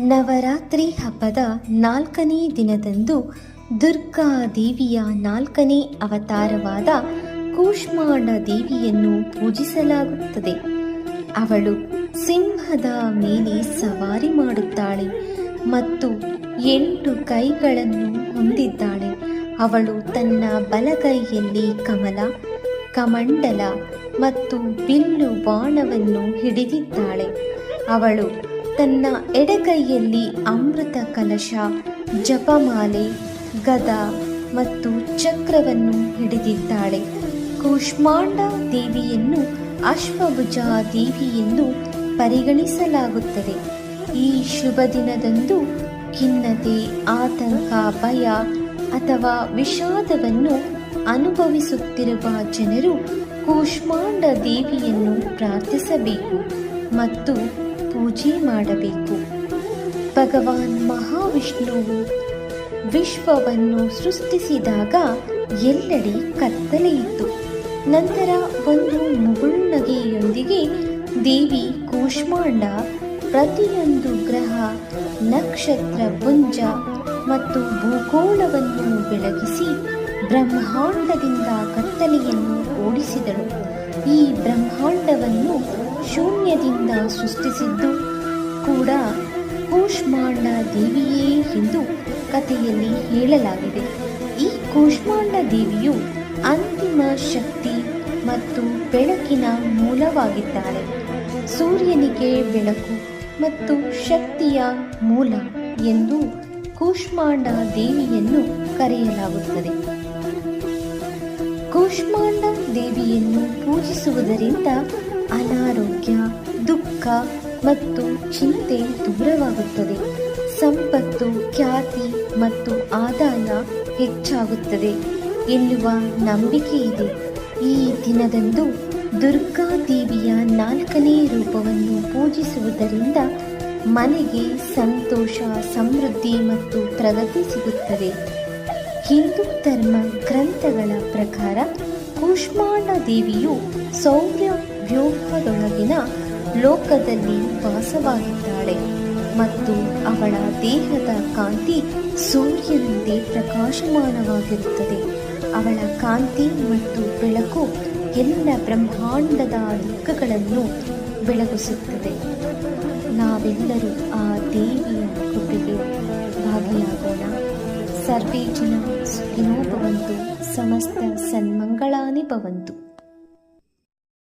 ನವರಾತ್ರಿ ಹಬ್ಬದ 4ನೇ ದಿನದಂದು ದುರ್ಗಾ ದೇವಿಯ 4ನೇ ಅವತಾರವಾದ ಕೂಷ್ಮಾಂಡ ದೇವಿಯನ್ನು ಪೂಜಿಸಲಾಗುತ್ತದೆ. ಅವಳು ಸಿಂಹದ ಮೇಲೆ ಸವಾರಿ ಮಾಡುತ್ತಾಳೆ ಮತ್ತು 8 ಕೈಗಳನ್ನು ಹೊಂದಿದ್ದಾಳೆ. ಅವಳು ತನ್ನ ಬಲಗೈಯಲ್ಲಿ ಕಮಲ, ಕಮಂಡಲ ಮತ್ತು ಬಿಲ್ಲು ಬಾಣವನ್ನು ಹಿಡಿದಿದ್ದಾಳೆ. ಅವಳು ತನ್ನ ಎಡಗೈಯಲ್ಲಿ ಅಮೃತ ಕಲಶ, ಜಪಮಾಲೆ, ಗದ ಮತ್ತು ಚಕ್ರವನ್ನು ಹಿಡಿದಿದ್ದಾಳೆ. ಕೂಷ್ಮಾಂಡ ದೇವಿಯನ್ನು ಅಶ್ವಭುಜ ದೇವಿ ಎಂದು ಪರಿಗಣಿಸಲಾಗುತ್ತದೆ. ಈ ಶುಭ ದಿನದಂದು ಖಿನ್ನತೆ, ಆತಂಕ, ಭಯ ಅಥವಾ ವಿಷಾದವನ್ನು ಅನುಭವಿಸುತ್ತಿರುವ ಜನರು ಕೂಷ್ಮಾಂಡ ದೇವಿಯನ್ನು ಪ್ರಾರ್ಥಿಸಬೇಕು ಮತ್ತು ಪೂಜೆ ಮಾಡಬೇಕು. ಭಗವಾನ್ ಮಹಾವಿಷ್ಣುವು ವಿಶ್ವವನ್ನು ಸೃಷ್ಟಿಸಿದಾಗ ಎಲ್ಲೆಡೆ ಕತ್ತಲೆಯಿತ್ತು. ನಂತರ ಒಂದು ಮುಗುಳ್ನಗೆಯೊಂದಿಗೆ ದೇವಿ ಕೂಷ್ಮಾಂಡ ಪ್ರತಿಯೊಂದು ಗ್ರಹ, ನಕ್ಷತ್ರ ಪುಂಜ ಮತ್ತು ಭೂಗೋಳವನ್ನು ಬೆಳಗಿಸಿ ಬ್ರಹ್ಮಾಂಡದಿಂದ ಕತ್ತಲೆಯನ್ನು ಓಡಿಸಿದಳು. ಈ ಬ್ರಹ್ಮಾಂಡವನ್ನು ಶೂನ್ಯದಿಂದ ಸೃಷ್ಟಿಸಿದ್ದು ಕೂಡ ಕೂಷ್ಮಾಂಡ ದೇವಿಯೇ ಎಂದು ಕಥೆಯಲ್ಲಿ ಹೇಳಲಾಗಿದೆ. ಈ ಕೂಷ್ಮಾಂಡ ದೇವಿಯು ಅಂತಿಮ ಶಕ್ತಿ ಮತ್ತು ಬೆಳಕಿನ ಮೂಲವಾಗಿದ್ದಾಳೆ. ಸೂರ್ಯನಿಗೆ ಬೆಳಕು ಮತ್ತು ಶಕ್ತಿಯ ಮೂಲ ಎಂದು ಕೂಷ್ಮಾಂಡ ದೇವಿಯನ್ನು ಕರೆಯಲಾಗುತ್ತದೆ. ಕೂಷ್ಮಾಂಡ ದೇವಿಯನ್ನು ಪೂಜಿಸುವುದರಿಂದ ಅನಾರೋಗ್ಯ, ದುಃಖ ಮತ್ತು ಚಿಂತೆ ದೂರವಾಗುತ್ತದೆ. ಸಂಪತ್ತು, ಖ್ಯಾತಿ ಮತ್ತು ಆದಾಯ ಹೆಚ್ಚಾಗುತ್ತದೆ ಎನ್ನುವ ನಂಬಿಕೆ ಇದೆ. ಈ ದಿನದಂದು ದುರ್ಗಾ ದೇವಿಯ 4ನೇ ರೂಪವನ್ನು ಪೂಜಿಸುವುದರಿಂದ ಮನೆಗೆ ಸಂತೋಷ, ಸಮೃದ್ಧಿ ಮತ್ತು ಪ್ರಗತಿ ಸಿಗುತ್ತದೆ. ಹಿಂದೂ ಧರ್ಮ ಗ್ರಂಥಗಳ ಪ್ರಕಾರ ಕೂಷ್ಮಾಂಡ ದೇವಿಯು ಸೌರ ವ್ಯೂಹದೊಳಗಿನ ಲೋಕದಲ್ಲಿ ವಾಸವಾಗಿದ್ದಾಳೆ ಮತ್ತು ಅವಳ ದೇಹದ ಕಾಂತಿ ಸೂರ್ಯನಂತೆ ಪ್ರಕಾಶಮಾನವಾಗಿರುತ್ತದೆ. ಅವಳ ಕಾಂತಿ ಮತ್ತು ಬೆಳಕು ಎಲ್ಲ ಬ್ರಹ್ಮಾಂಡದ ದಿಕ್ಕುಗಳನ್ನು ಬೆಳಗಿಸುತ್ತದೆ. ನಾವೆಲ್ಲರೂ ಆ ದೇವಿಯ ಕೃಪೆಗೆ ಭಾಗಿಯಾಗೋಣ. ಸರ್ವೇ ಜನ ಸುಖಿನೋ ಭವಂತು. ಸಮಸ್ತ ಸನ್ಮಂಗಳಾನಿ ಭವಂತು.